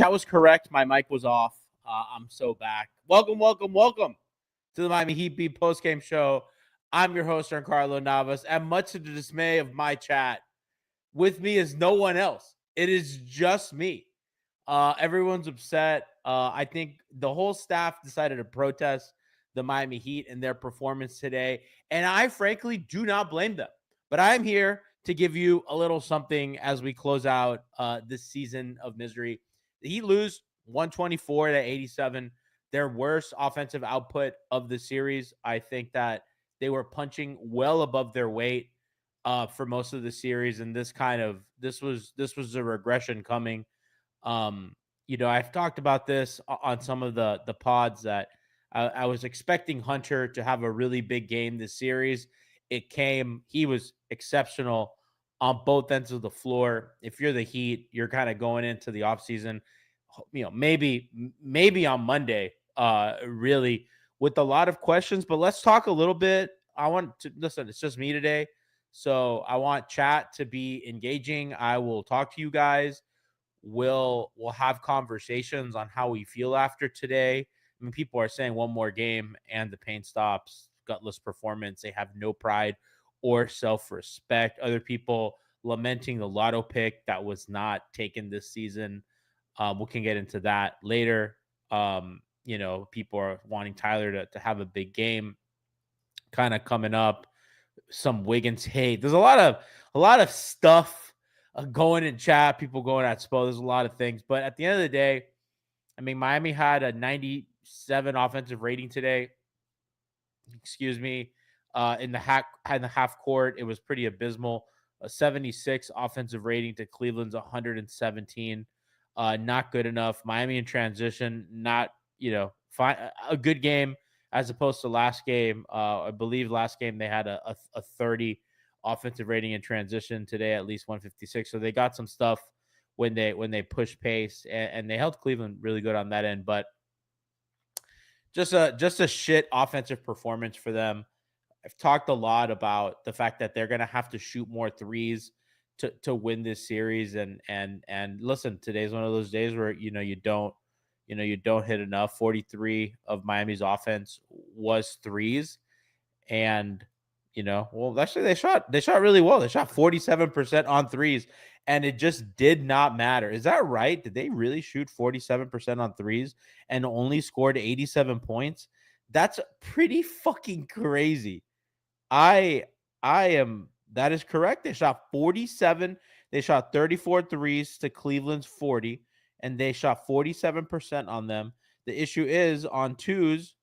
That was correct. My mic was off. I'm so back. Welcome to the Miami Heat Beat postgame show. I'm your host, Giancarlo Navas, and much to the dismay of my chat, with me is no one else. It is just me. Everyone's upset. I think the whole staff decided to protest the Miami Heat and their performance today, and I frankly do not blame them. But I'm here to give you a little something as we close out this season of misery. The Heat lose 124 to 87. Their worst offensive output of the series. I think that they were punching well above their weight for most of the series, and this was a regression coming. I've talked about this on some of the pods that I was expecting Hunter to have a really big game this series. It came. He was exceptional on both ends of the floor. If you're the Heat, you're kind of going into the offseason, maybe on Monday, really with a lot of questions. But let's talk a little bit. I want to listen. It's just me today, so I want chat to be engaging. I will talk to you guys. We'll have conversations on how we feel after today. I mean, people are saying one more game and the pain stops. Gutless performance. They have no pride or self-respect. Other people lamenting the lotto pick that was not taken this season. We can get into that later. People are wanting Tyler to have a big game kind of coming up. Some Wiggins hate. There's a lot of stuff going in chat, people going at Spo. There's a lot of things. But at the end of the day, I mean, Miami had a 97 offensive rating today. Excuse me. In the half court, it was pretty abysmal. A 76 offensive rating to Cleveland's 117. Not good enough. Miami in transition, not, fine. A good game as opposed to last game. I believe last game they had a 30 offensive rating in transition. Today at least 156. So they got some stuff when they push pace, and they held Cleveland really good on that end. But just a shit offensive performance for them. I've talked a lot about the fact that they're going to have to shoot more threes to win this series. And listen, today's one of those days where, you don't hit enough. 43 of Miami's offense was threes. And, actually they shot really well. They shot 47% on threes, and it just did not matter. Is that right? Did they really shoot 47% on threes and only scored 87 points? That's pretty fucking crazy. That is correct. They shot 47. They shot 34 threes to Cleveland's 40, and they shot 47% on them. The issue is on twos,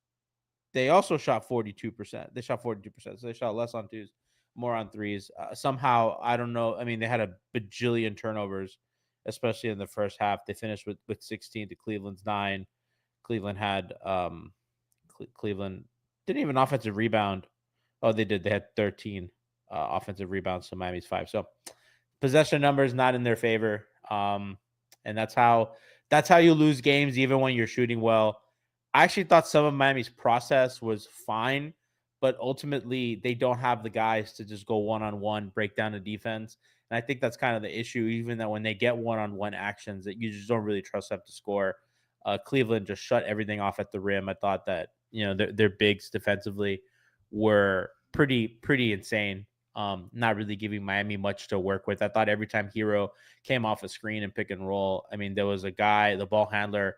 they also shot 42%. They shot 42%. So they shot less on twos, more on threes. Somehow, I don't know. I mean, they had a bajillion turnovers, especially in the first half. They finished with 16 to Cleveland's 9. Cleveland had Cleveland didn't even offensive rebound. Oh, they did. They had 13 offensive rebounds to Miami's 5. So possession numbers not in their favor. And that's how you lose games, even when you're shooting well. I actually thought some of Miami's process was fine, but ultimately they don't have the guys to just go one-on-one, break down the defense. And I think that's kind of the issue, even that when they get one-on-one actions, that you just don't really trust them to score. Cleveland just shut everything off at the rim. I thought that, their bigs defensively were pretty insane. Not really giving Miami much to work with. I thought every time Herro came off a screen and pick and roll, I mean, there was a guy, the ball handler,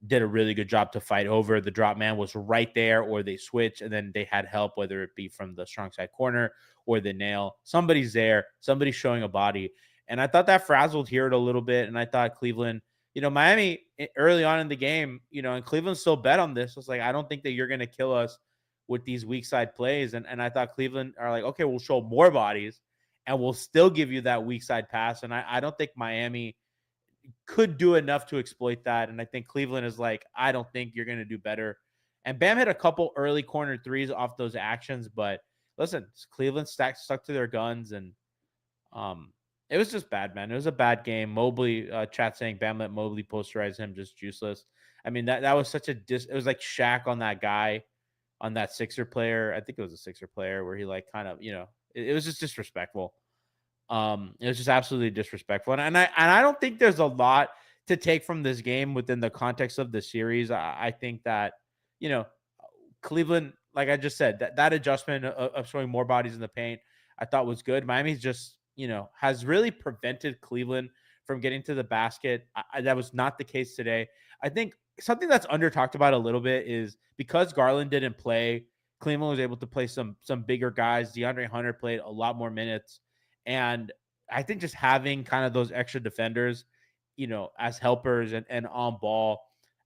did a really good job to fight over. The drop man was right there, or they switch, and then they had help, whether it be from the strong side corner or the nail. Somebody's there. Somebody's showing a body. And I thought that frazzled Herro a little bit, and I thought Cleveland, Miami early on in the game, and Cleveland still bet on this. It's like, I don't think that you're going to kill us with these weak side plays. And I thought Cleveland are like, okay, we'll show more bodies, and we'll still give you that weak side pass. And I don't think Miami could do enough to exploit that. And I think Cleveland is like, I don't think you're going to do better. And Bam hit a couple early corner threes off those actions. But listen, Cleveland stuck to their guns. And it was just bad, man. It was a bad game. Mobley, chat saying Bam let Mobley posterize him, just useless. I mean, that was such it was like Shaq on that guy, on that Sixer player. I think it was a Sixer player where he like kind of, it was just disrespectful. It was just absolutely disrespectful. And I don't think there's a lot to take from this game within the context of the series, I think that, you know, Cleveland, like I just said, that adjustment of showing more bodies in the paint, I thought was good. Miami's just, has really prevented Cleveland from getting to the basket. That was not the case today. I think something that's under talked about a little bit is because Garland didn't play, Cleveland was able to play some bigger guys. DeAndre Hunter played a lot more minutes, and I think just having kind of those extra defenders, as helpers and on ball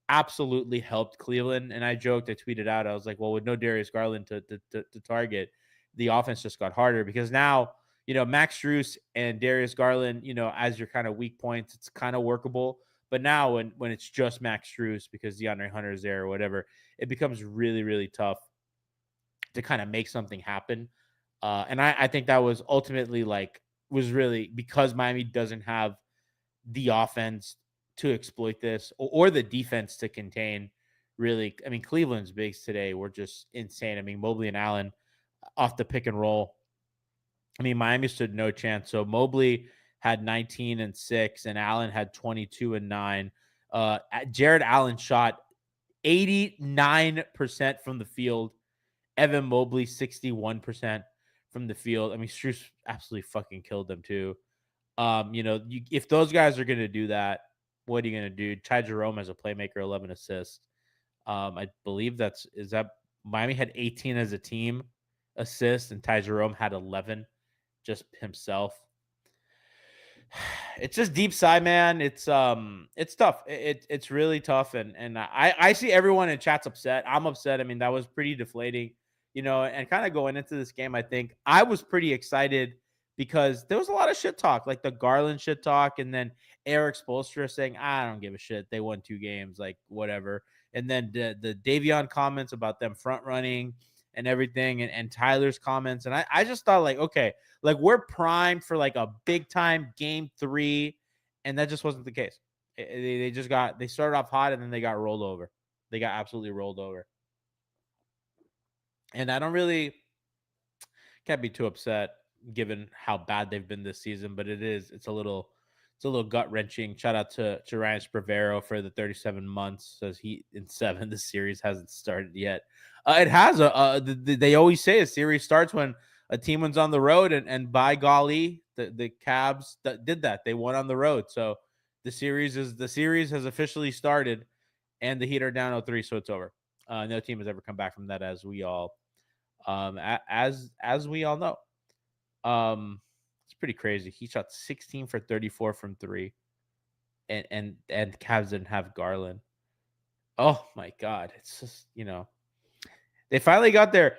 absolutely helped Cleveland. And I joked, I tweeted out, I was like, well, with no Darius Garland to target, the offense just got harder because now, Max Strus and Darius Garland, as your kind of weak points, it's kind of workable. But now when it's just Max Strus because DeAndre Hunter is there or whatever, it becomes really, really tough to kind of make something happen. And I think that was ultimately was really because Miami doesn't have the offense to exploit this or the defense to contain. Really, I mean, Cleveland's bigs today were just insane. I mean, Mobley and Allen off the pick and roll. I mean, Miami stood no chance. So Mobley had 19 and 6, and Allen had 22 and 9. Jared Allen shot 89% from the field. Evan Mobley 61% from the field. I mean, Strus absolutely fucking killed them too. If those guys are going to do that, what are you going to do? Ty Jerome as a playmaker, 11 assists. I believe is that Miami had 18 as a team assists, and Ty Jerome had 11 just himself. It's just deep side, man. It's tough. It's really tough, and I see everyone in chat's upset. I'm upset. I mean, that was pretty deflating, and kind of going into this game, I think I was pretty excited because there was a lot of shit talk, like the Garland shit talk, and then Eric Spoelstra saying, I don't give a shit. They won 2 games, like whatever. And then the Davion comments about them front running and everything, and Tyler's comments. And I just thought, like, okay, like we're primed for like a big time game 3. And that just wasn't the case. They started off hot and then they got rolled over. They got absolutely rolled over. And I can't be too upset given how bad they've been this season, but it's a little gut wrenching. Shout out to Ryan Spravero for the 37 months. Says he in 7. The series hasn't started yet. It has they always say a series starts when a team wins on the road, and by golly, the Cavs did that. They won on the road, so the series has officially started, and the Heat are down 0-3, so it's over. No team has ever come back from that, as we all we all know. It's pretty crazy. He shot 16 for 34 from 3, and Cavs didn't have Garland. Oh my God. It's just, they finally got their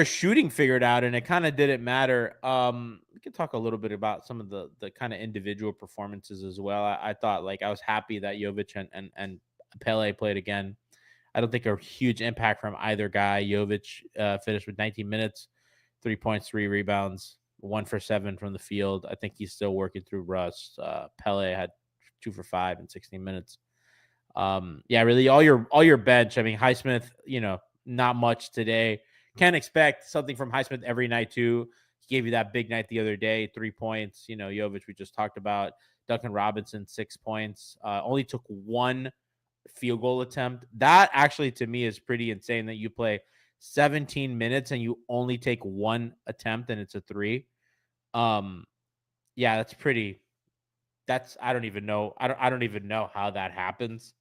shooting figured out, and it kind of didn't matter. We can talk a little bit about some of the kind of individual performances as well. I thought, like, I was happy that Jovic and Pele played again. I don't think a huge impact from either guy. Jovic finished with 19 minutes, 3 points, 3 rebounds, 1 for 7 from the field. I think he's still working through rust. Pele had 2 for 5 in 16 minutes. Really all your bench. I mean, Highsmith, not much today. Can't expect something from Highsmith every night too. He gave you that big night the other day, 3 points. Jovic, we just talked about. Duncan Robinson, 6 points. Only took 1 field goal attempt. That actually, to me, is pretty insane that you play 17 minutes and you only take 1 attempt and it's a 3. That's pretty. I don't even know. I don't even know how that happens.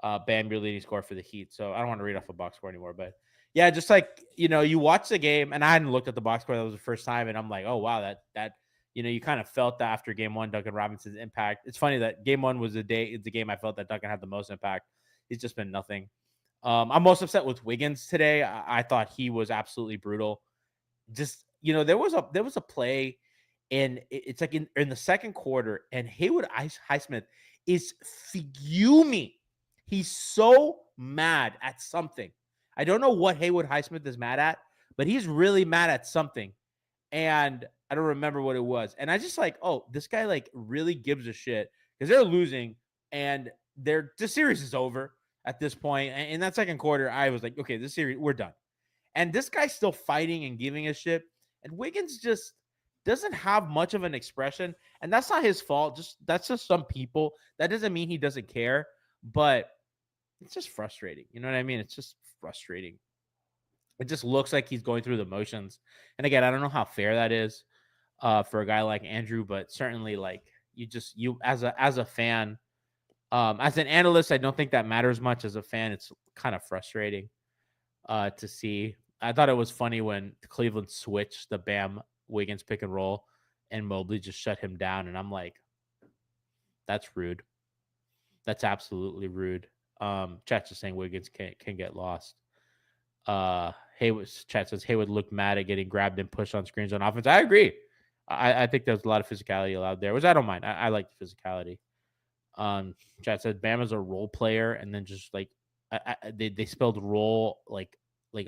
Bam, your leading scorer for the Heat. So I don't want to read off a box score anymore, but yeah, just like, you watch the game, and I hadn't looked at the box score. That was the first time, and I'm like, oh wow, that you kind of felt that after game 1, Duncan Robinson's impact. It's funny that game 1 was the game I felt that Duncan had the most impact. He's just been nothing. I'm most upset with Wiggins today. I thought he was absolutely brutal. Just, there was a play, and it's like in the second quarter, and Haywood Highsmith is fuming. He's so mad at something. I don't know what Haywood Highsmith is mad at, but he's really mad at something. And I don't remember what it was. And I just like, oh, this guy like really gives a shit because they're losing and the series is over at this point. And in that second quarter, I was like, okay, this series, we're done. And this guy's still fighting and giving a shit. And Wiggins just, doesn't have much of an expression, and that's not his fault. That's just some people. That doesn't mean he doesn't care, but it's just frustrating. You know what I mean? It's just frustrating. It just looks like he's going through the motions. And again, I don't know how fair that is for a guy like Andrew, but certainly like you as a fan, as an analyst, I don't think that matters much. As a fan, it's kind of frustrating to see. I thought it was funny when Cleveland switched the Bam Wiggins pick and roll and Mobley just shut him down. And I'm like, that's rude. That's absolutely rude. Chat's just saying Wiggins can get lost. Chat says Hayward looked mad at getting grabbed and pushed on screens on offense. I agree. I think there's a lot of physicality allowed there, which I don't mind. I like the physicality. Chat said Bama's a role player, and then just like they spelled role like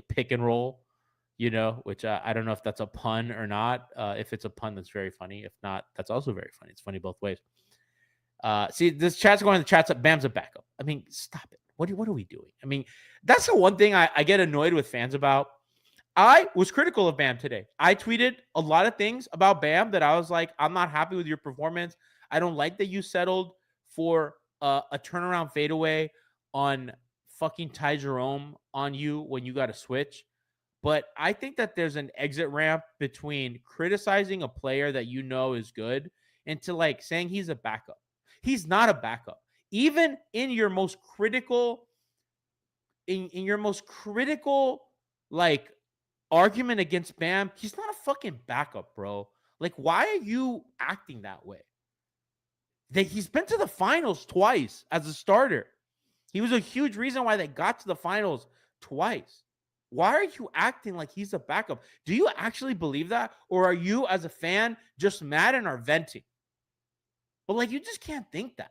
pick and roll, which I don't know if that's a pun or not. If it's a pun, that's very funny. If not, that's also very funny. It's funny both ways. See, this chat's going. The chat's up. Bam's a backup. I mean, stop it. What are we doing? I mean, that's the one thing I get annoyed with fans about. I was critical of Bam today. I tweeted a lot of things about Bam that I was like, I'm not happy with your performance. I don't like that you settled for a turnaround fadeaway on fucking Ty Jerome on you when you got to switch. But I think that there's an exit ramp between criticizing a player that you know is good and to like saying he's a backup. He's not a backup. Even in your most critical, like argument against Bam, he's not a fucking backup, bro. Like, why are you acting that way? He's been to the finals twice as a starter. He was a huge reason why they got to the finals twice. Why are you acting like he's a backup? Do you actually believe that? Or are you, as a fan, just mad and are venting? But, like, you just can't think that.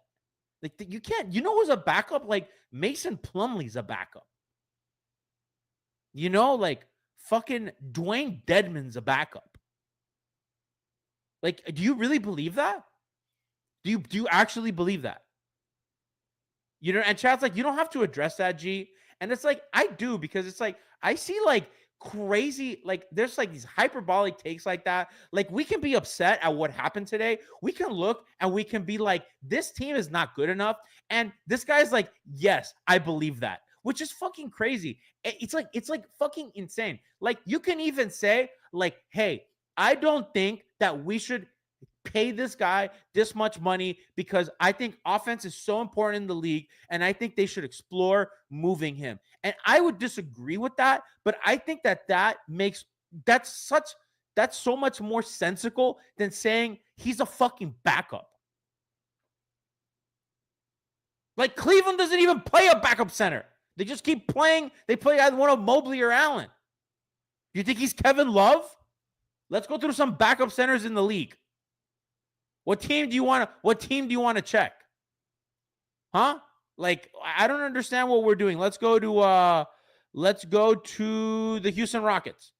Like, you can't. You know who's a backup? Like, Mason Plumlee's a backup. Like, fucking Dwayne Dedman's a backup. Like, do you really believe that? Do you actually believe that? And chat's like, you don't have to address that, G. And it's like, I do, because it's like, I see like crazy, like there's like these hyperbolic takes like that. Like, we can be upset at what happened today. We can look and we can be like, this team is not good enough. And this guy's like, yes, I believe that, which is fucking crazy. It's like fucking insane. Like, you can even say like, hey, I don't think that we should pay this guy this much money because I think offense is so important in the league and I think they should explore moving him. And I would disagree with that, but I think that's so much more sensical than saying he's a fucking backup. Like, Cleveland doesn't even play a backup center. They just keep playing. They play either one of Mobley or Allen. You think he's Kevin Love? Let's go through some backup centers in the league. What team do you want to check? Huh? Like, I don't understand what we're doing. Let's go to the Houston Rockets.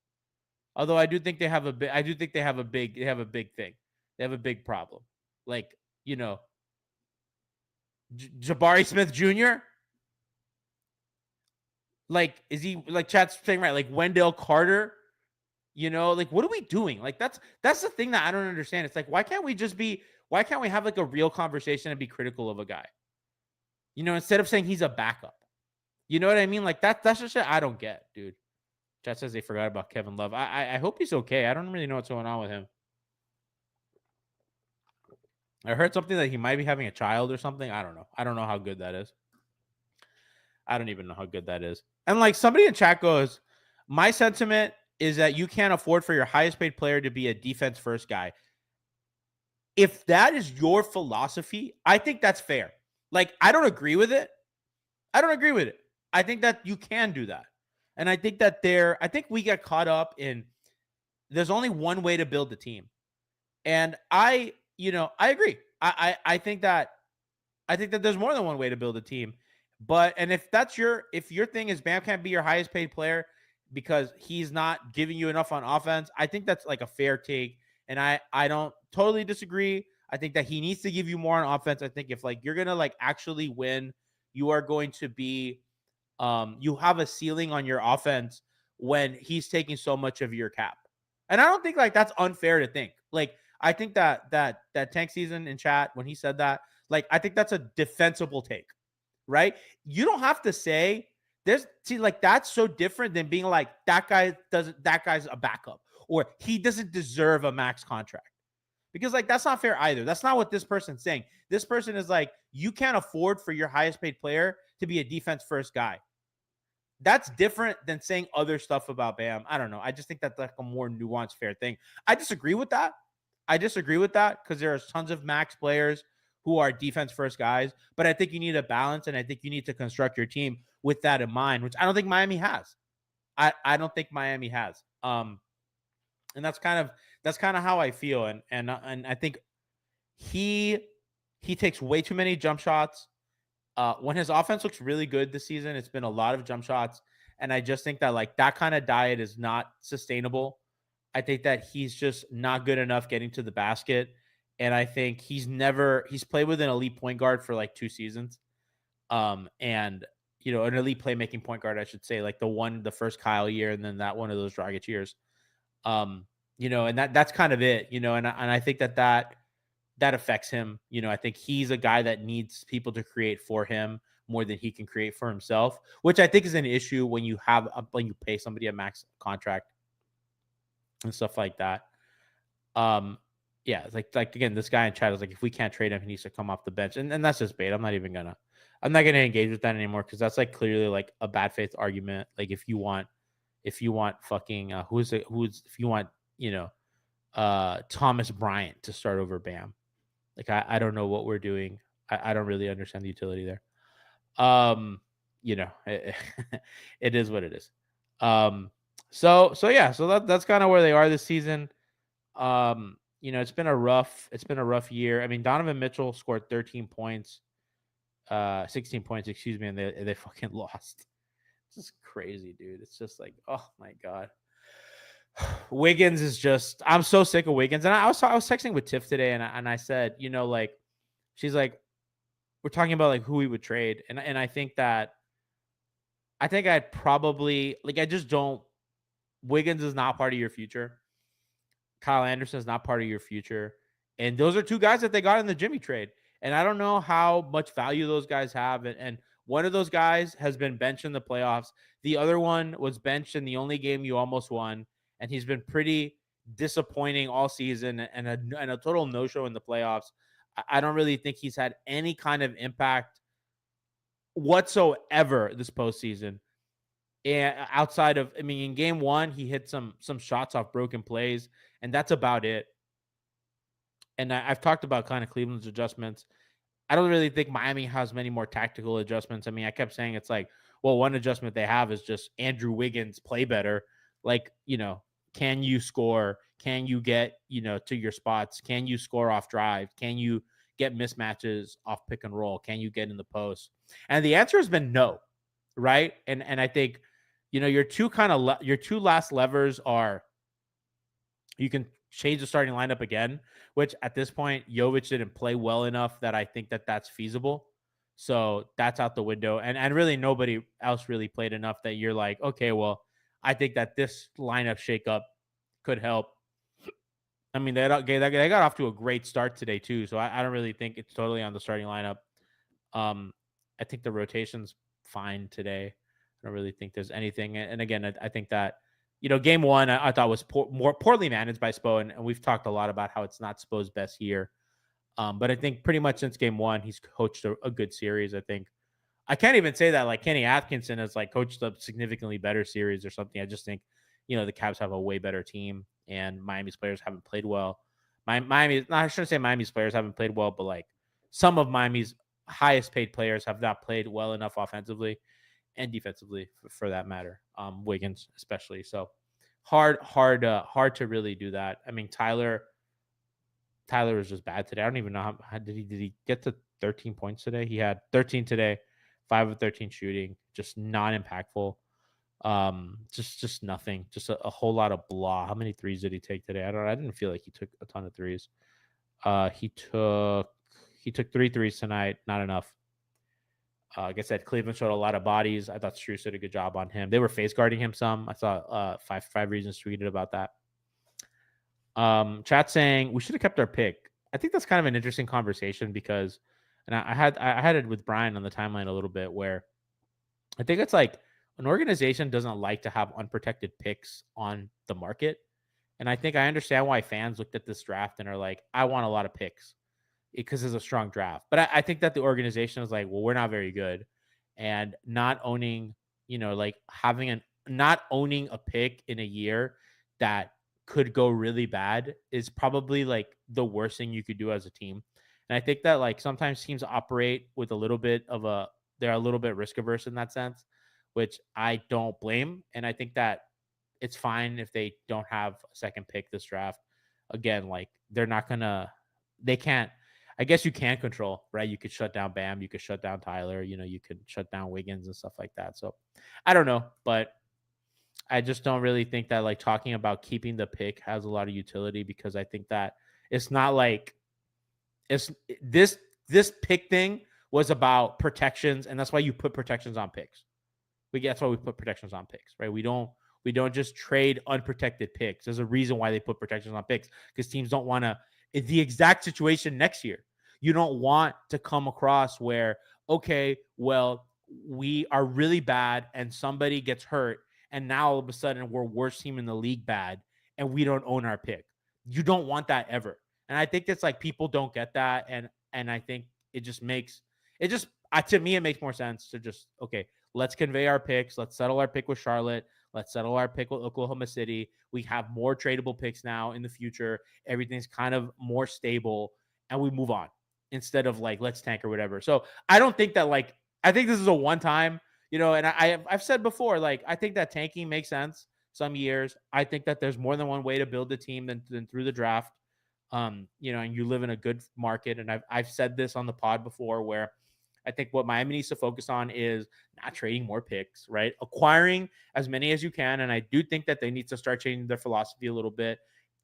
Although I do think they have a big thing. They have a big problem. Like, Jabari Smith Jr. Like, is he, like chat's saying, right? Like Wendell Carter. Like, what are we doing? Like, that's the thing that I don't understand. It's like, why can't we have like a real conversation and be critical of a guy? Instead of saying he's a backup. You know what I mean? Like, that's just shit I don't get, dude. Chat says they forgot about Kevin Love. I hope he's okay. I don't really know what's going on with him. I heard something that he might be having a child or something. I don't know. I don't know how good that is. I don't even know how good that is. And like, somebody in chat goes, my sentiment is that you can't afford for your highest paid player to be a defense first guy. If that is your philosophy, I think that's fair. Like, I don't agree with it. I think that you can do that. And I think that I think we get caught up in there's only one way to build the team. And I agree. I think that there's more than one way to build a team. And if your thing is Bam can't be your highest paid player because he's not giving you enough on offense, I think that's like a fair take. And I don't totally disagree. I think that he needs to give you more on offense. I think if like you're gonna like actually win, you are going to be you have a ceiling on your offense when he's taking so much of your cap. And I don't think like that's unfair to think. Like I think that tank season in chat when he said that, like I think that's a defensible take, right? You don't have to say like that's so different than being like that guy's a backup or he doesn't deserve a max contract. Because like that's not fair either. That's not what this person's saying. This person is like, you can't afford for your highest paid player to be a defense first guy. That's different than saying other stuff about Bam. I don't know. I just think that's like a more nuanced, fair thing. I disagree with that. I disagree with that because there are tons of max players who are defense first guys, but I think you need a balance and I think you need to construct your team with that in mind, which I don't think Miami has. I don't think Miami has. And that's kind of how I feel. And I think he he takes way too many jump shots. When his offense looks really good this season, it's been a lot of jump shots. And I just think that like that kind of diet is not sustainable. I think that he's just not good enough getting to the basket. And I think he's played with an elite point guard for like 2 seasons. And an elite playmaking point guard, I should say, like the first Kyle year, and then that one of those Dragic years. And that's kind of it, and I think that affects him. I think he's a guy that needs people to create for him more than he can create for himself, which I think is an issue when you pay somebody a max contract and stuff like that. Yeah, it's like again, this guy in chat is like, if we can't trade him, he needs to come off the bench, and that's just bait. I'm not gonna engage with that anymore because that's like clearly like a bad faith argument. Like if you want fucking if you want Thomas Bryant to start over Bam. Like I don't know what we're doing. I don't really understand the utility there. It, it is what it is. So yeah, so that's kind of where they are this season. It's been a rough year. I mean, Donovan Mitchell scored 13 points, 16 points, excuse me, and they fucking lost. It's just crazy, dude. It's just like, oh my god. Wiggins is just, I'm so sick of Wiggins. And I was texting with Tiff today, and I said, like, she's like, we're talking about like who we would trade, and I think I'd probably like, I just don't. Wiggins is not part of your future. Kyle Anderson is not part of your future, and those are two guys that they got in the Jimmy trade, and I don't know how much value those guys have, and one of those guys has been benched in the playoffs. The other one was benched in the only game you almost won, and he's been pretty disappointing all season and a total no-show in the playoffs. I don't really think he's had any kind of impact whatsoever this postseason. And outside of, I mean, in game one, he hit some shots off broken plays, and that's about it. And I've talked about kind of Cleveland's adjustments. I don't really think Miami has many more tactical adjustments. I mean, I kept saying it's like, well, one adjustment they have is just Andrew Wiggins play better. Like, can you score? Can you get, to your spots? Can you score off drive? Can you get mismatches off pick and roll? Can you get in the post? And the answer has been no, right? And I think, your two last levers are, you can change the starting lineup again, which at this point, Jovic didn't play well enough that I think that that's feasible. So that's out the window. And really nobody else really played enough that you're like, okay, well, I think that this lineup shakeup could help. I mean, they got off to a great start today too. So I don't really think it's totally on the starting lineup. I think the rotation's fine today. I don't really think there's anything. And again, I think that, game one I thought was more poorly managed by Spo, and we've talked a lot about how it's not Spo's best year. But I think pretty much since game one, he's coached a good series. I think I can't even say that like Kenny Atkinson has like coached a significantly better series or something. I just think, the Cavs have a way better team, and Miami's players haven't played well. I shouldn't say Miami's players haven't played well, but like some of Miami's highest paid players have not played well enough offensively and defensively for that matter. Wiggins especially. So hard to really do that. I mean, Tyler was just bad today. I don't even know how did he get to 13 points today? He had 13 today, 5 of 13 shooting, just not impactful. Just nothing. Just a whole lot of blah. How many threes did he take today? I didn't feel like he took a ton of threes. He took 3 threes tonight, not enough. Like I said, Cleveland showed a lot of bodies. I thought Strus did a good job on him. They were face guarding him some. I saw five reasons tweeted about that. Chat saying we should have kept our pick. I think that's kind of an interesting conversation because, and I had it with Brian on the timeline a little bit where I think it's like an organization doesn't like to have unprotected picks on the market. And I think I understand why fans looked at this draft and are like, I want a lot of picks because it's a strong draft. But I think that the organization is like, well, we're not very good. And not owning, like having not owning a pick in a year that could go really bad is probably like the worst thing you could do as a team. And I think that like sometimes teams operate with a little bit of they're a little bit risk averse in that sense, which I don't blame. And I think that it's fine if they don't have a second pick this draft. Again, like they're not gonna, they can't. I guess you can control, right? You could shut down Bam, you could shut down Tyler, you could shut down Wiggins and stuff like that. So I don't know, but I just don't really think that like talking about keeping the pick has a lot of utility because I think that it's not like it's this pick thing was about protections, and that's why you put protections on picks. That's why we put protections on picks, right? We don't just trade unprotected picks. There's a reason why they put protections on picks because teams don't want to. It's the exact situation next year. You don't want to come across where okay, well, we are really bad and somebody gets hurt, and now all of a sudden we're worst team in the league bad, and we don't own our pick. You don't want that ever. And I think it's like people don't get that, and I think it just makes it just to me it makes more sense to just okay, let's convey our picks. Let's settle our pick with Charlotte. Let's settle our pick with Oklahoma City. We have more tradable picks now in the future. Everything's kind of more stable, and we move on instead of like let's tank or whatever. So I don't think that like I think this is a one time, and I've said before like I think that tanking makes sense some years. I think that there's more than one way to build a team than through the draft. And you live in a good market, and I've said this on the pod before where I think what Miami needs to focus on is not trading more picks, right? Acquiring as many as you can. And I do think that they need to start changing their philosophy a little bit.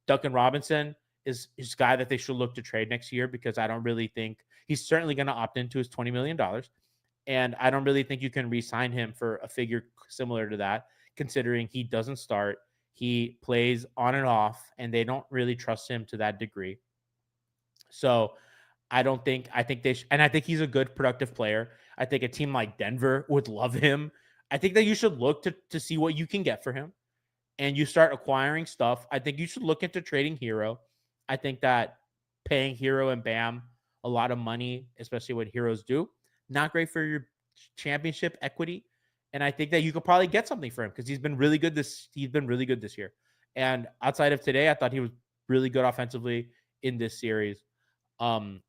Duncan Robinson is a guy that they should look to trade next year because I don't really think he's certainly going to opt into his $20 million. And I don't really think you can re-sign him for a figure similar to that, considering he doesn't start. He plays on and off, and they don't really trust him to that degree. So I think and I think he's a good productive player. I think a team like Denver would love him. I think that you should look to see what you can get for him and you start acquiring stuff. I think you should look into trading Herro. I think that paying Herro and Bam a lot of money, especially what Heroes do, not great for your championship equity. And I think that you could probably get something for him because he's been really good this year. And outside of today, I thought he was really good offensively in this series. Um,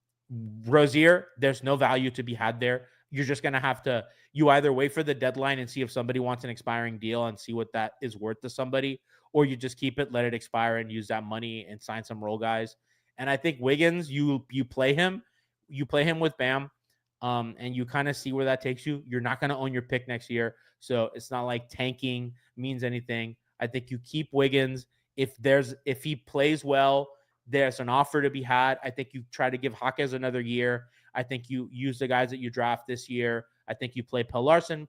Rozier, there's no value to be had there. You're just going to have to, you either wait for the deadline and see if somebody wants an expiring deal and see what that is worth to somebody, or you just keep it, let it expire and use that money and sign some role guys. And I think Wiggins, you play him with Bam, and you kind of see where that takes you. You're not going to own your pick next year. So it's not like tanking means anything. I think you keep Wiggins. If he plays well, there's an offer to be had. I think you try to give Hawkes another year. I think you use the guys that you draft this year. I think you play Pelle Larson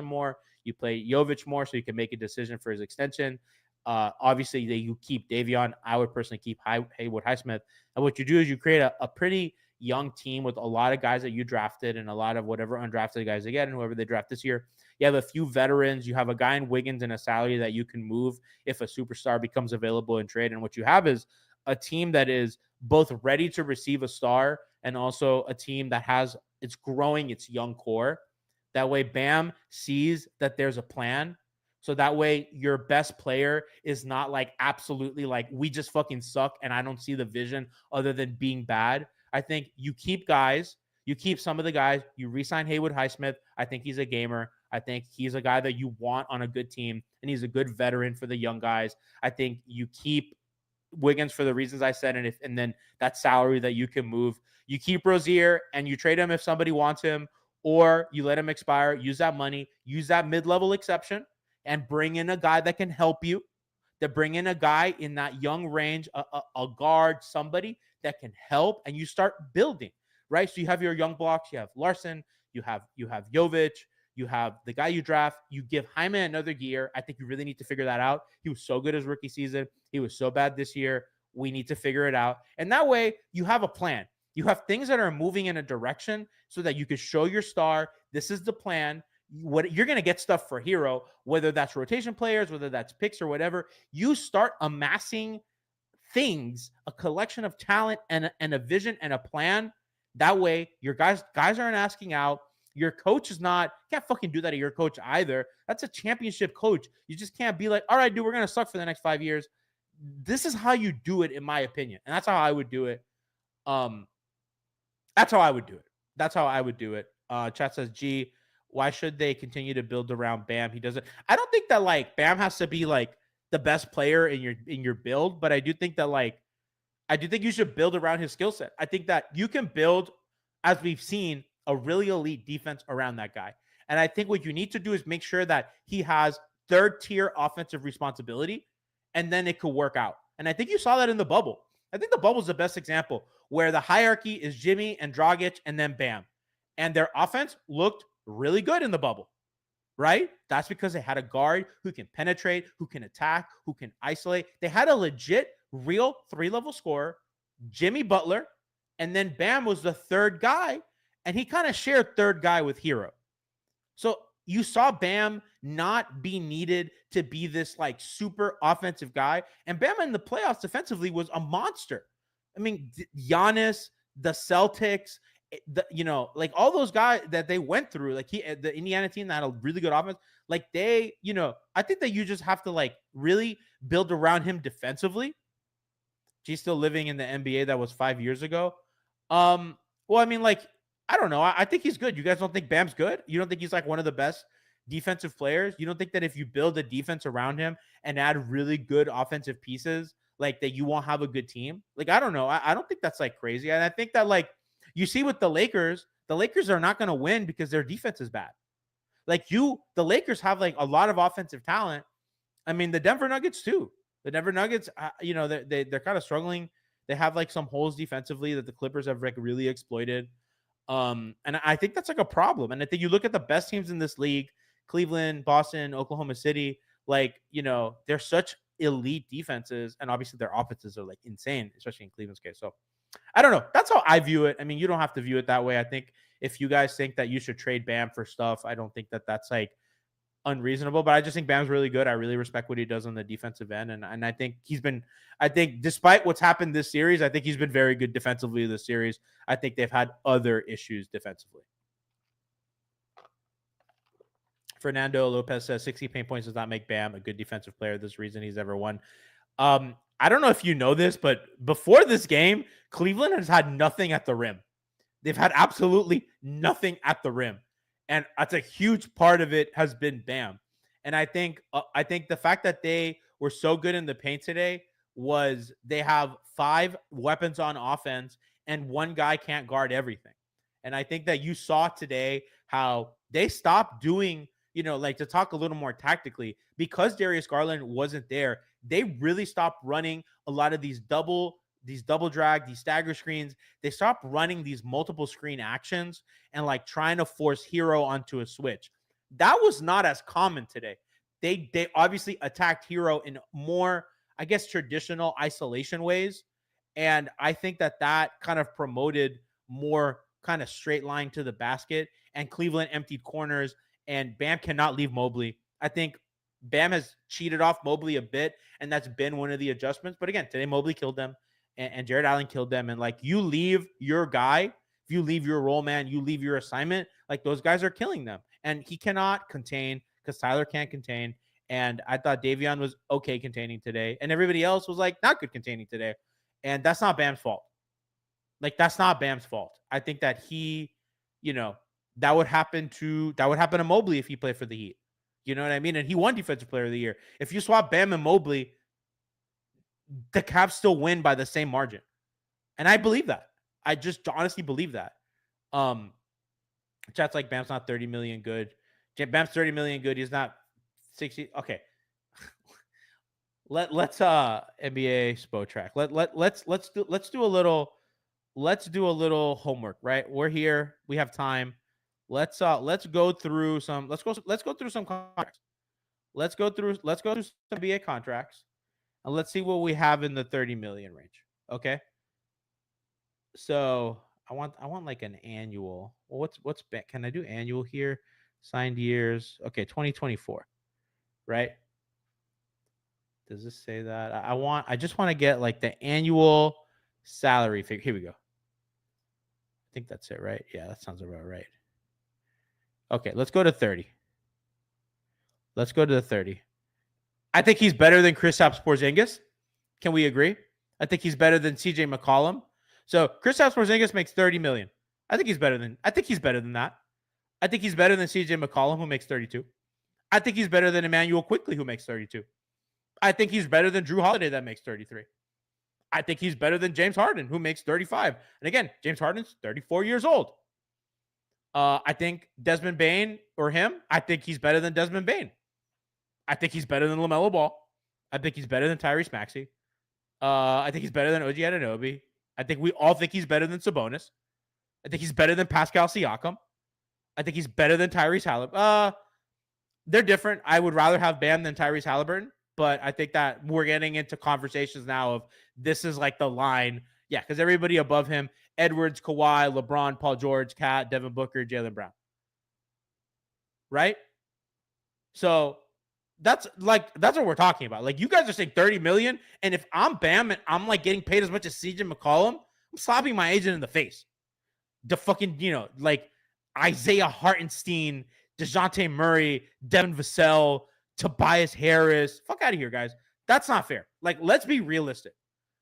more. You play Jovic more so you can make a decision for his extension. Obviously, you keep Davion. I would personally keep Haywood Highsmith. And what you do is you create a pretty young team with a lot of guys that you drafted and a lot of whatever undrafted guys they get and whoever they draft this year. You have a few veterans. You have a guy in Wiggins and a salary that you can move if a superstar becomes available in trade. And what you have is a team that is both ready to receive a star and also a team that it's growing its young core. That way Bam sees that there's a plan. So that way your best player is not like absolutely like we just fucking suck and I don't see the vision other than being bad. I think you keep some of the guys, you re-sign Haywood Highsmith. I think he's a gamer. I think he's a guy that you want on a good team and he's a good veteran for the young guys. I think you keep Wiggins for the reasons I said, and then that salary that you can move. You keep Rozier and you trade him if somebody wants him, or you let him expire, use that money, use that mid-level exception, and bring in a guy that can help you. To bring in a guy in that young range, a guard, somebody that can help, and you start building, right? So you have your young blocks, you have Larson, you have Jovic, you have the guy you draft. You give Jaime another year. I think you really need to figure that out. He was so good his rookie season. He was so bad this year. We need to figure it out. And that way you have a plan. You have things that are moving in a direction so that you can show your star, this is the plan. What you're going to get stuff for Herro, whether that's rotation players, whether that's picks or whatever. You start amassing things, a collection of talent and a vision and a plan. That way, your guys aren't asking out. Your coach is not, can't fucking do that to your coach either. That's a championship coach. You just can't be like, all right, dude, we're going to suck for the next 5 years. This is how you do it, in my opinion. And that's how I would do it. That's how I would do it. That's how I would do it. Chat says, G, why should they continue to build around Bam? He doesn't. I don't think that like Bam has to be like the best player in your build, but I do think that like I do think you should build around his skill set. I think that you can build, as we've seen, a really elite defense around that guy. And I think what you need to do is make sure that he has third tier offensive responsibility, and then it could work out. And I think you saw that in the bubble. I think the bubble is the best example where the hierarchy is Jimmy and Dragic and then Bam. And their offense looked really good in the bubble, right? That's because they had a guard who can penetrate, who can attack, who can isolate. They had a legit, real 3-level scorer, Jimmy Butler, and then Bam was the third guy, and he kind of shared third guy with Herro. So you saw Bam not be needed to be this like super offensive guy, and Bam in the playoffs defensively was a monster. I mean, Giannis, the Celtics, like all those guys that they went through, like the Indiana team that had a really good offense, like they, I think that you just have to like really build around him defensively. She's still living in the NBA that was 5 years ago. Well, I mean, like, I don't know. I think he's good. You guys don't think Bam's good? You don't think he's like one of the best defensive players? You don't think that if you build a defense around him and add really good offensive pieces, like that you won't have a good team? Like, I don't know. I don't think that's like crazy. And I think that like you see with the Lakers are not going to win because their defense is bad. Like the Lakers have like a lot of offensive talent. I mean, the Denver Nuggets too. The Denver Nuggets, they're kind of struggling. They have like some holes defensively that the Clippers have like really exploited. And I think that's like a problem. And I think you look at the best teams in this league, Cleveland, Boston, Oklahoma City, like, they're such elite defenses, and obviously their offenses are like insane, especially in Cleveland's case. So I don't know. That's how I view it. I mean, you don't have to view it that way. I think if you guys think that you should trade Bam for stuff, I don't think that that's like unreasonable, but I just think Bam's really good. I really respect what he does on the defensive end. And I think despite what's happened this series, I think he's been very good defensively this series. I think they've had other issues defensively. Fernando Lopez says 60 paint points does not make Bam a good defensive player. This reason he's ever won. I don't know if you know this, but before this game, Cleveland has had nothing at the rim. They've had absolutely nothing at the rim. And that's a huge part of it has been Bam. And I think the fact that they were so good in the paint today was they have 5 weapons on offense and one guy can't guard everything. And I think that you saw today how they stopped doing, like to talk a little more tactically, because Darius Garland wasn't there, they really stopped running a lot of these double drag, these stagger screens. They stopped running these multiple screen actions and like trying to force Herro onto a switch. That was not as common today. They obviously attacked Herro in more, I guess, traditional isolation ways. And I think that kind of promoted more kind of straight line to the basket, and Cleveland emptied corners, and Bam cannot leave Mobley. I think Bam has cheated off Mobley a bit, and that's been one of the adjustments. But again, today Mobley killed them. And Jared Allen killed them. And like, you leave your guy, if you leave your role man, you leave your assignment, like those guys are killing them. And he cannot contain because Tyler can't contain. And I thought Davion was okay containing today. And everybody else was like not good containing today. And that's not Bam's fault. Like, that's not Bam's fault. I think that he, that would happen to Mobley if he played for the Heat. You know what I mean? And he won Defensive Player of the Year. If you swap Bam and Mobley, the Cavs still win by the same margin. And I believe that. I just honestly believe that. Chat's like, Bam's not 30 million good. Bam's 30 million good. He's not 60. Okay. Let's NBA Spo track. Let's do a little homework, right? We're here. We have time. Let's go through some contracts. Let's go through some NBA contracts. And let's see what we have in the 30 million range. Okay. So I want like an annual. Well, can I do annual here? Signed years. Okay, 2024. Right? Does this say that? I just want to get like the annual salary figure. Here we go. I think that's it, right? Yeah, that sounds about right. Okay, let's go to 30. Let's go to the 30. I think he's better than Kristaps Porzingis. Can we agree? I think he's better than CJ McCollum. So Kristaps Porzingis makes 30 million. I think he's better than that. I think he's better than CJ McCollum, who makes 32. I think he's better than Emmanuel Quickly, who makes 32. I think he's better than Drew Holiday, that makes 33. I think he's better than James Harden, who makes 35. And again, James Harden's 34 years old. I think Desmond Bane or him, I think he's better than Desmond Bane. I think he's better than LaMelo Ball. I think he's better than Tyrese Maxey. I think he's better than OG Anunoby. I think we all think he's better than Sabonis. I think he's better than Pascal Siakam. I think he's better than Tyrese Halliburton. They're different. I would rather have Bam than Tyrese Halliburton, but I think that we're getting into conversations now of this is like the line. Yeah, because everybody above him, Edwards, Kawhi, LeBron, Paul George, Kat, Devin Booker, Jaylen Brown. Right? So that's what we're talking about. Like, you guys are saying 30 million, and if I'm Bam and I'm like getting paid as much as CJ McCollum, I'm slapping my agent in the face. The fucking, like Isaiah Hartenstein, DeJounte Murray, Devin Vassell, Tobias Harris. Fuck out of here, guys. That's not fair. Like, let's be realistic.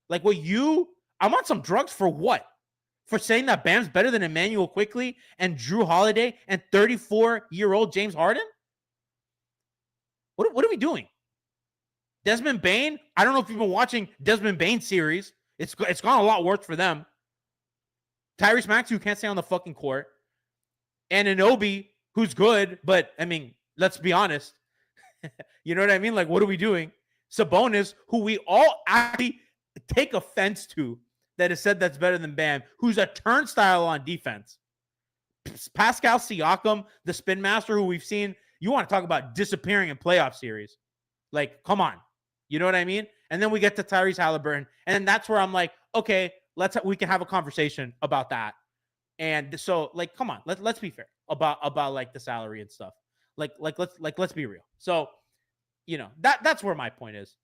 Like, I want some drugs for what? For saying that Bam's better than Emmanuel Quickly and Drew Holiday and 34-year-old James Harden? What are we doing? Desmond Bane? I don't know if you've been watching Desmond Bane series. It's gone a lot worse for them. Tyrese Maxey, who can't stay on the fucking court. And Anunoby, who's good, but, I mean, let's be honest. You know what I mean? Like, what are we doing? Sabonis, who we all actually take offense to, that has said that's better than Bam, who's a turnstile on defense. Pascal Siakam, the spin master, who we've seen. You want to talk about disappearing in playoff series. Like, come on. You know what I mean? And then we get to Tyrese Halliburton. And that's where I'm like, okay, we can have a conversation about that. And so, like, come on, let's be fair about like the salary and stuff. Let's be real. So, that's where my point is.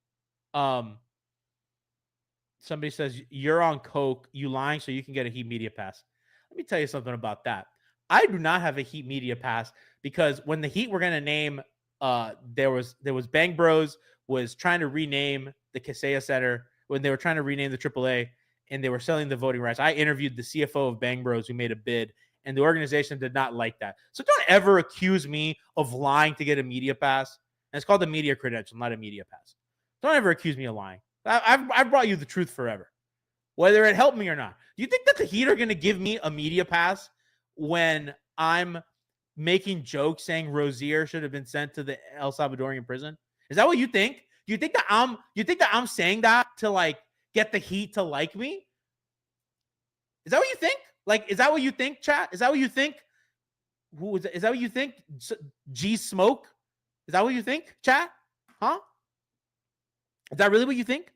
Somebody says you're on coke, you lying so you can get a Heat media pass. Let me tell you something about that. I do not have a Heat media pass because when the Heat were going to name, there was Bang Bros was trying to rename the Kaseya Center when they were trying to rename the AAA and they were selling the voting rights. I interviewed the CFO of Bang Bros who made a bid, and the organization did not like that. So don't ever accuse me of lying to get a media pass. And it's called a media credential, not a media pass. Don't ever accuse me of lying. I've brought you the truth forever, whether it helped me or not. Do you think that the Heat are going to give me a media pass when I'm making jokes saying Rozier should have been sent to the El Salvadorian prison? Is that what you think? Do you think that I'm saying that to like get the Heat to like me? Is that what you think? Like, is that what you think, chat? Is that what you think? Is that what you think? G Smoke? Is that what you think, chat? Huh? Is that really what you think?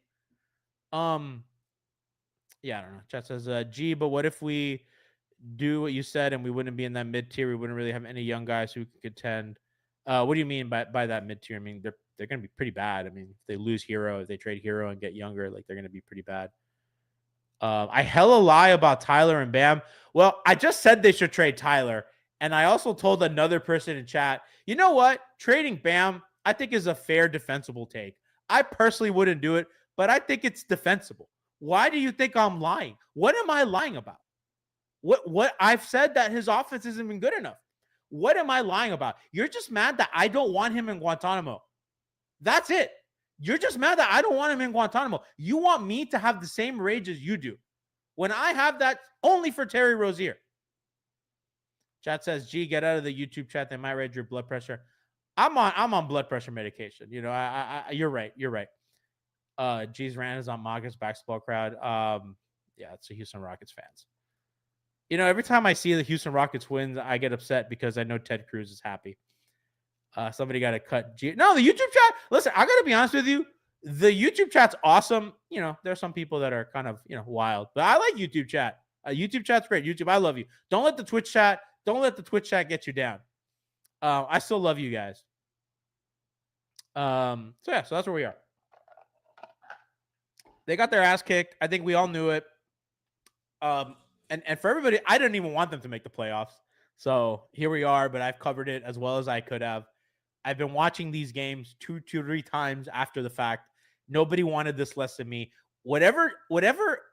Yeah, I don't know. Chat says, G, but what if we do what you said and we wouldn't be in that mid-tier? We wouldn't really have any young guys who could contend. What do you mean by that mid-tier? I mean, they're going to be pretty bad. I mean, if they lose Hero, if they trade Hero and get younger, like, they're going to be pretty bad. I hella lie about Tyler and Bam. Well, I just said they should trade Tyler. And I also told another person in chat, you know what? Trading Bam, I think, is a fair defensible take. I personally wouldn't do it, but I think it's defensible. Why do you think I'm lying? What am I lying about? What I've said that his offense isn't even good enough. What am I lying about? You're just mad that I don't want him in Guantanamo. That's it. You're just mad that I don't want him in Guantanamo. You want me to have the same rage as you do. When I have that only for Terry Rozier. Chat says, G, get out of the YouTube chat. They might raise your blood pressure. I'm on blood pressure medication. You know, you're right. You're right. G's rant is on Maga's basketball crowd. Yeah, it's the Houston Rockets fans. You know, every time I see the Houston Rockets wins, I get upset because I know Ted Cruz is happy. Somebody got to cut G. No, the YouTube chat. Listen, I got to be honest with you. The YouTube chat's awesome. You know, there's some people that are kind of, you know, wild, but I like YouTube chat. YouTube chat's great. YouTube, I love you. Don't let the Twitch chat get you down. I still love you guys. So yeah, so that's where we are. They got their ass kicked. I think we all knew it. And for everybody, I didn't even want them to make the playoffs. So here we are, but I've covered it as well as I could have. I've been watching these games 3 times after the fact. Nobody wanted this less than me. Whatever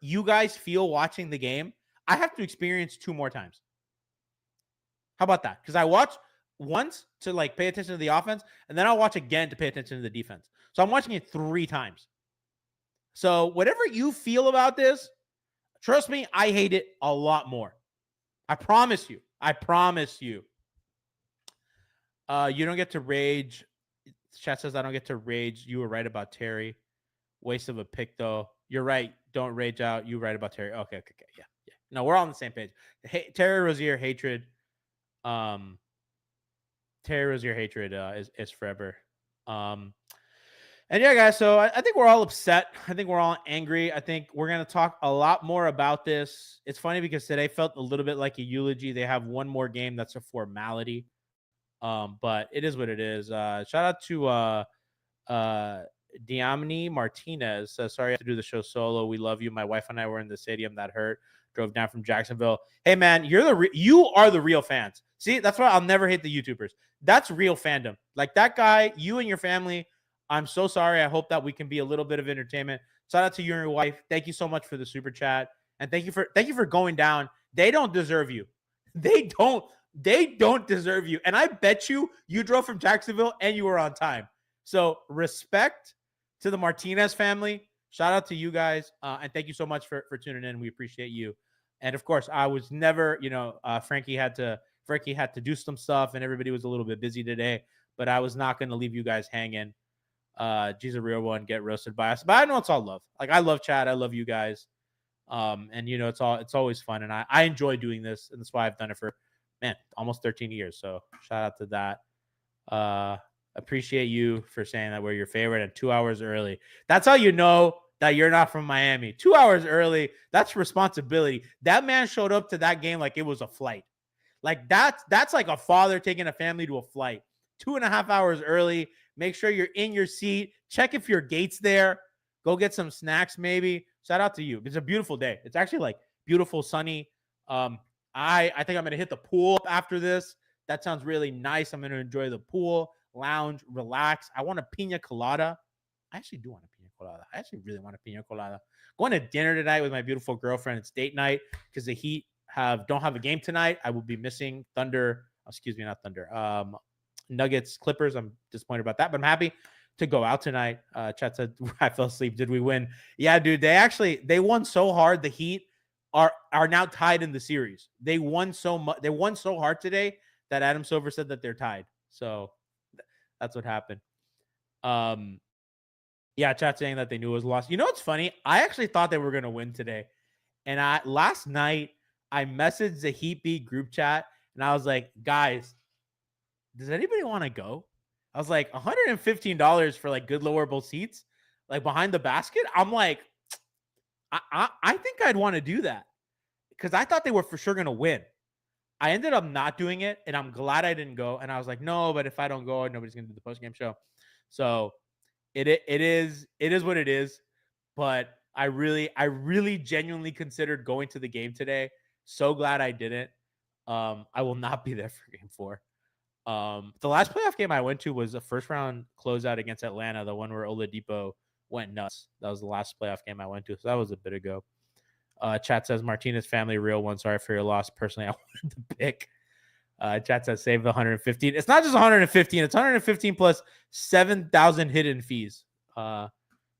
you guys feel watching the game, I have to experience 2 more times. How about that? Because I watch once to like pay attention to the offense, and then I'll watch again to pay attention to the defense. So I'm watching it 3 times. So whatever you feel about this, trust me, I hate it a lot more. I promise you. I promise you. You don't get to rage. Chat says I don't get to rage. You were right about Terry. Waste of a pick, though. You're right. Don't rage out. You were right about Terry. Okay. Yeah. No, we're all on the same page. Hey, Terry Rozier hatred. Terry Rozier hatred is forever. And yeah, guys, so I think we're all upset. I think we're all angry. I think we're going to talk a lot more about this. It's funny because today felt a little bit like a eulogy. They have one more game that's a formality. But it is what it is. Shout out to Diamni Martinez. Sorry I have to do the show solo. We love you. My wife and I were in the stadium. That hurt. Drove down from Jacksonville. Hey man, you are the real fans. See, that's why I'll never hate the YouTubers. That's real fandom. Like that guy, you and your family. I'm so sorry. I hope that we can be a little bit of entertainment. Shout out to you and your wife. Thank you so much for the super chat. And thank you for going down. They don't deserve you. They don't deserve you. And I bet you drove from Jacksonville and you were on time. So respect to the Martinez family. Shout out to you guys. And thank you so much for tuning in. We appreciate you. And of course, I was never, Frankie had to do some stuff and everybody was a little bit busy today, but I was not going to leave you guys hanging. G's a real one, get roasted by us. But I know it's all love. Like I love chat. I love you guys. And it's always fun. And I enjoy doing this. And that's why I've done it for almost 13 years. So shout out to that. Appreciate you for saying that we're your favorite and 2 hours early. That's how you know that you're not from Miami. 2 hours early. That's responsibility. That man showed up to that game like it was a flight. Like that's like a father taking a family to a flight. 2.5 hours early. Make sure you're in your seat. Check if your gate's there. Go get some snacks, maybe. Shout out to you. It's a beautiful day. It's actually like beautiful, sunny. I think I'm gonna hit the pool up after this. That sounds really nice. I'm gonna enjoy the pool, lounge, relax. I want a pina colada. I actually do want a pina colada. I actually really want a pina colada. Going to dinner tonight with my beautiful girlfriend. It's date night because the Heat don't have a game tonight. I will be missing Thunder. Excuse me, not Thunder. Nuggets, Clippers. I'm disappointed about that, but I'm happy to go out tonight. Chat said I fell asleep. Did we win? Yeah, dude. They won so hard. The Heat are now tied in the series. They won so much. They won so hard today that Adam Silver said that they're tied. So that's what happened. Yeah, chat saying that they knew it was lost. You know what's funny? I actually thought they were gonna win today. And last night I messaged the Heat Beat group chat and I was like, guys, does anybody want to go? I was like, $115 for like good lowerable seats, like behind the basket. I'm like, I think I'd want to do that because I thought they were for sure gonna win. I ended up not doing it, and I'm glad I didn't go. And I was like, no, but if I don't go, nobody's gonna do the post game show. So it is what it is. But I really genuinely considered going to the game today. So glad I didn't. I will not be there for game 4. The last playoff game I went to was a first round closeout against Atlanta, the one where Oladipo went nuts. That was the last playoff game I went to. So that was a bit ago. Chat says Martinez family real one. Sorry for your loss. Personally, I wanted to pick. Chat says save the 115. It's not just 115. It's 115 plus 7,000 hidden fees.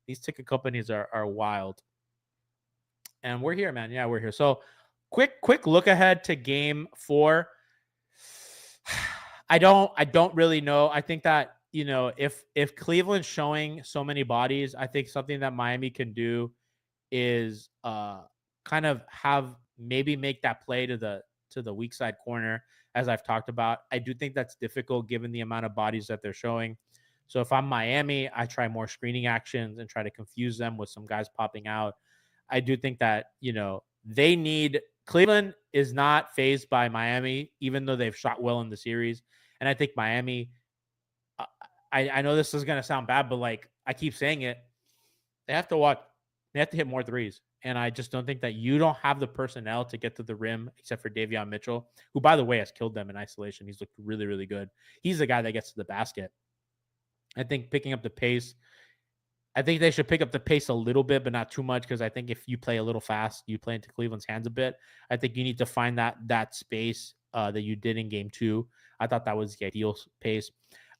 These ticket companies are wild. And we're here, man. Yeah, we're here. So quick look ahead to game 4. I don't really know. I think that, if Cleveland's showing so many bodies, I think something that Miami can do is kind of make that play to the weak side corner, as I've talked about. I do think that's difficult given the amount of bodies that they're showing. So if I'm Miami, I try more screening actions and try to confuse them with some guys popping out. I do think that, they need Cleveland is not phased by Miami, even though they've shot well in the series. And I think Miami, uh, I know this is going to sound bad, but like I keep saying it, they have to watch, they have to hit more threes. And I just don't think that you don't have the personnel to get to the rim, except for Davion Mitchell, who, by the way, has killed them in isolation. He's looked really, really good. He's the guy that gets to the basket. I think picking up the pace, I think they should pick up the pace a little bit, but not too much, because I think if you play a little fast, you play into Cleveland's hands a bit. I think you need to find that space that you did in game 2. I thought that was the ideal pace.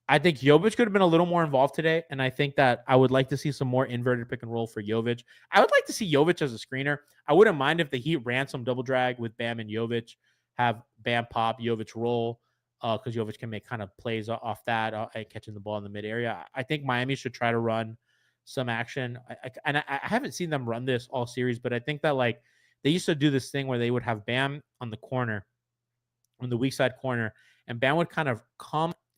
I think Jovic could have been a little more involved today, and I think that I would like to see some more inverted pick and roll for Jovic. I would like to see Jovic as a screener. I wouldn't mind if the Heat ran some double drag with Bam and Jovic, have Bam pop, Jovic roll, because Jovic can make kind of plays off that and catching the ball in the mid area. I think Miami should try to run some action. I haven't seen them run this all series, but I think that like they used to do this thing where they would have Bam on the corner, on the weak side corner, and Bam would kind of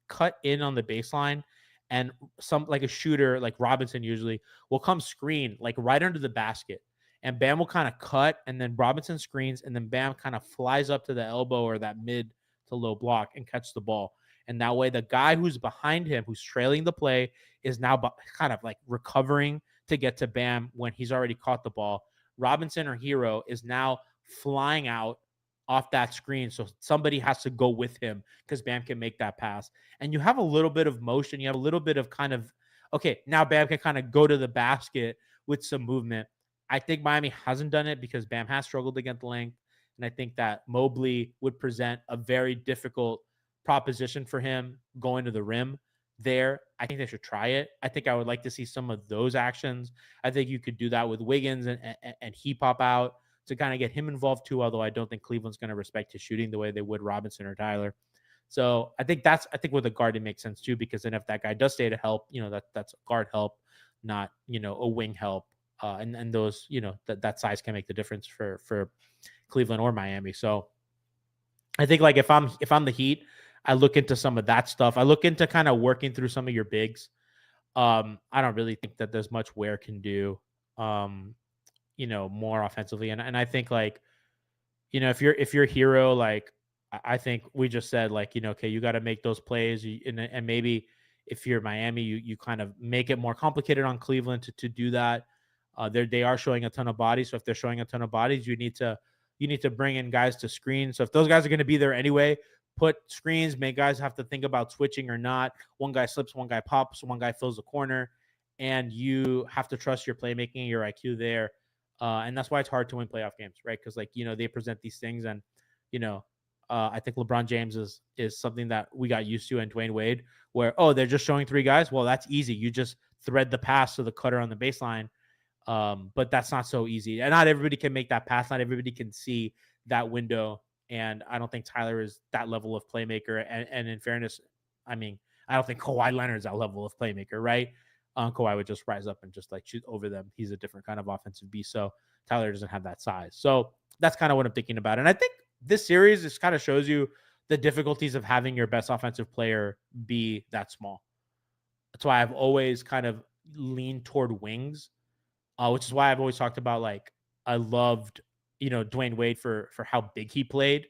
cut in on the baseline, and some like a shooter like Robinson usually will come screen like right under the basket, and Bam will kind of cut, and then Robinson screens, and then Bam kind of flies up to the elbow or that mid to low block and catch the ball. And that way, the guy who's behind him, who's trailing the play, is now kind of like recovering to get to Bam when he's already caught the ball. Robinson or Herro is now flying out off that screen. So somebody has to go with him because Bam can make that pass. And you have a little bit of motion. You have a little bit of kind of, okay, now Bam can kind of go to the basket with some movement. I think Miami hasn't done it because Bam has struggled against length. And I think that Mobley would present a very difficult proposition for him going to the rim there. I think they should try it. I think I would like to see some of those actions. I think you could do that with Wiggins and he pop out to kind of get him involved too, although I don't think Cleveland's going to respect his shooting the way they would Robinson or Tyler. So I think with a guard, it makes sense too, because then if that guy does stay to help, that's guard help, not, a wing help. And those, that size can make the difference for Cleveland or Miami. So I think like if I'm the Heat, I look into some of that stuff. I look into kind of working through some of your bigs. I don't really think that there's much Ware can do, more offensively. And I think like, if you're Herro, like I think we just said like, okay, you got to make those plays, and maybe if you're Miami, you kind of make it more complicated on Cleveland to do that. They are showing a ton of bodies, so if they're showing a ton of bodies, you need to bring in guys to screen. So if those guys are going to be there anyway, put screens, make guys have to think about switching or not. One guy slips, one guy pops, one guy fills the corner, and you have to trust your playmaking, your IQ there. And that's why it's hard to win playoff games, right? Because like, they present these things, and, I think LeBron James is something that we got used to, and Dwayne Wade, where, they're just showing 3 guys. Well, that's easy. You just thread the pass to the cutter on the baseline. But that's not so easy. And not everybody can make that pass. Not everybody can see that window. And I don't think Tyler is that level of playmaker. And in fairness, I mean, I don't think Kawhi Leonard is that level of playmaker, right? Kawhi would just rise up and just like shoot over them. He's a different kind of offensive beast. So Tyler doesn't have that size. So that's kind of what I'm thinking about. And I think this series just kind of shows you the difficulties of having your best offensive player be that small. That's why I've always kind of leaned toward wings, which is why I've always talked about, like, I loved, Dwayne Wade for how big he played.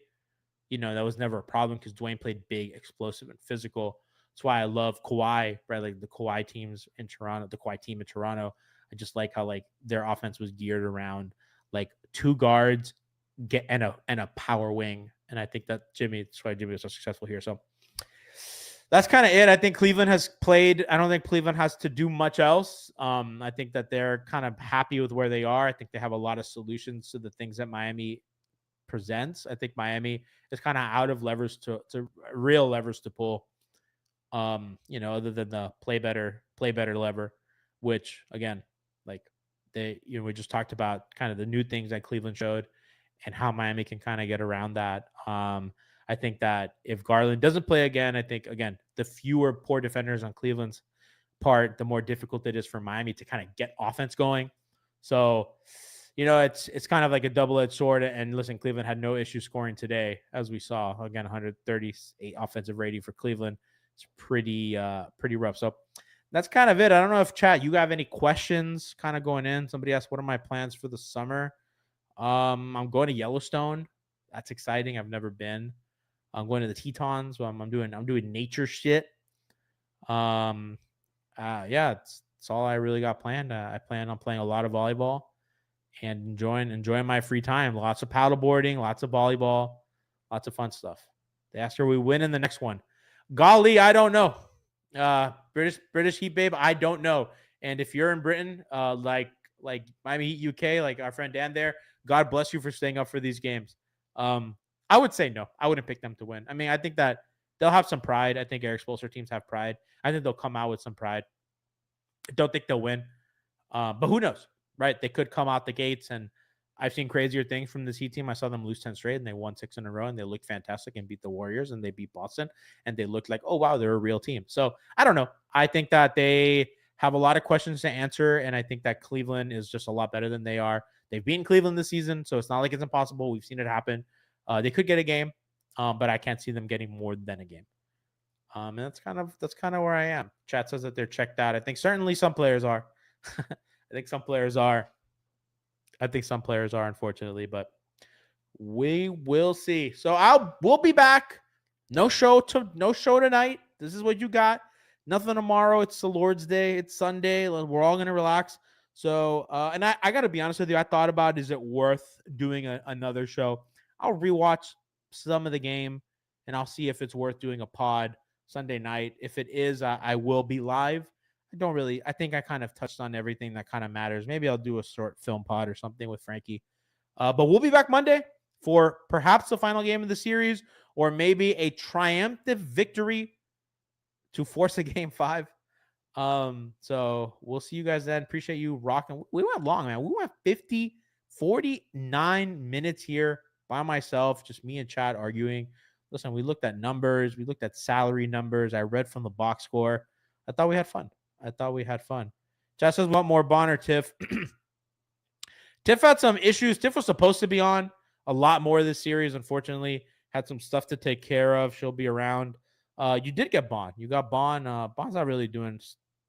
That was never a problem because Dwayne played big, explosive, and physical. That's why I love Kawhi, right? Like the Kawhi team in Toronto. I just like how like their offense was geared around like 2 guards and a power wing. And I think that's why Jimmy was so successful here. So that's kind of it. I think Cleveland has played. I don't think Cleveland has to do much else. I think that they're kind of happy with where they are. I think they have a lot of solutions to the things that Miami presents. I think Miami is kind of out of levers to real levers to pull. Other than the play better lever, which again, like we just talked about kind of the new things that Cleveland showed and how Miami can kind of get around that. I think that if Garland doesn't play again, I think, again, the fewer poor defenders on Cleveland's part, the more difficult it is for Miami to kind of get offense going. So, it's kind of like a double-edged sword. And listen, Cleveland had no issue scoring today, as we saw. Again, 138 offensive rating for Cleveland. It's pretty rough. So that's kind of it. I don't know if chat, you have any questions kind of going in. Somebody asked, what are my plans for the summer? I'm going to Yellowstone. That's exciting. I've never been. I'm going to the Tetons. I'm doing nature shit. Yeah, it's all I really got planned. I plan on playing a lot of volleyball and enjoying my free time. Lots of paddleboarding, lots of volleyball, lots of fun stuff. They asked her we win in the next one. Golly, I don't know. British Heat babe, I don't know. And if you're in Britain, like Miami Heat UK, like our friend Dan there, God bless you for staying up for these games. I would say no. I wouldn't pick them to win. I mean, I think that they'll have some pride. I think Eric Spoelstra teams have pride. I think they'll come out with some pride. I don't think they'll win. But who knows, right? They could come out the gates, and I've seen crazier things from this Heat team. I saw them lose 10 straight, and they won 6 in a row, and they looked fantastic and beat the Warriors, and they beat Boston, and they looked like, oh, wow, they're a real team. So I don't know. I think that they have a lot of questions to answer, and I think that Cleveland is just a lot better than they are. They've beaten Cleveland this season, so it's not like it's impossible. We've seen it happen. They could get a game, but I can't see them getting more than a game. And that's kind of where I am. Chat says that they're checked out. I think certainly some players are. I think some players are. Unfortunately, but we will see. So we'll be back. No show tonight. This is what you got. Nothing tomorrow. It's the Lord's Day. It's Sunday. We're all gonna relax. So and I gotta be honest with you. I thought about, is it worth doing another show? I'll rewatch some of the game and I'll see if it's worth doing a pod Sunday night. If it is, I will be live. I think I kind of touched on everything that kind of matters. Maybe I'll do a short film pod or something with Frankie. But we'll be back Monday for perhaps the final game of the series, or maybe a triumphant victory to force a game 5. So we'll see you guys then. Appreciate you rocking. We went long, man. We went 49 minutes here by myself, just me and Chad arguing. Listen, we looked at numbers. We looked at salary numbers. I read from the box score. I thought we had fun. Chad says, want more Bonner, Tiff? Tiff had some issues. Tiff was supposed to be on a lot more of this series. Unfortunately, had some stuff to take care of. She'll be around. You did get Bond. You got Bond. Bond's not really doing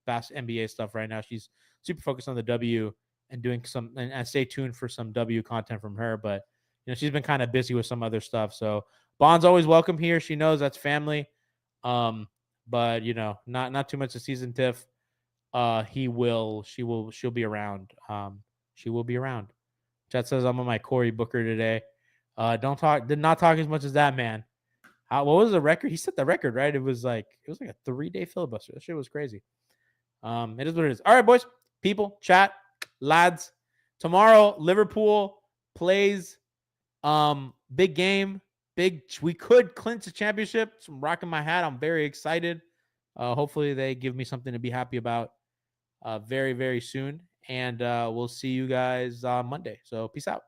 fast NBA stuff right now. She's super focused on the W and doing some. And stay tuned for some W content from her. But she's been kind of busy with some other stuff. So Bond's always welcome here. She knows that's family. But not too much of season, Tiff. She'll be around. She will be around. Chat says I'm on my Cory Booker today. Did not talk as much as that man. What was the record? He set the record, right? It was like a 3-day filibuster. That shit was crazy. It is what it is. All right, boys, people, chat, lads. Tomorrow, Liverpool plays big game. We could clinch the championship. So I'm rocking my hat. I'm very excited. Hopefully they give me something to be happy about very, very soon. And we'll see you guys Monday. So peace out.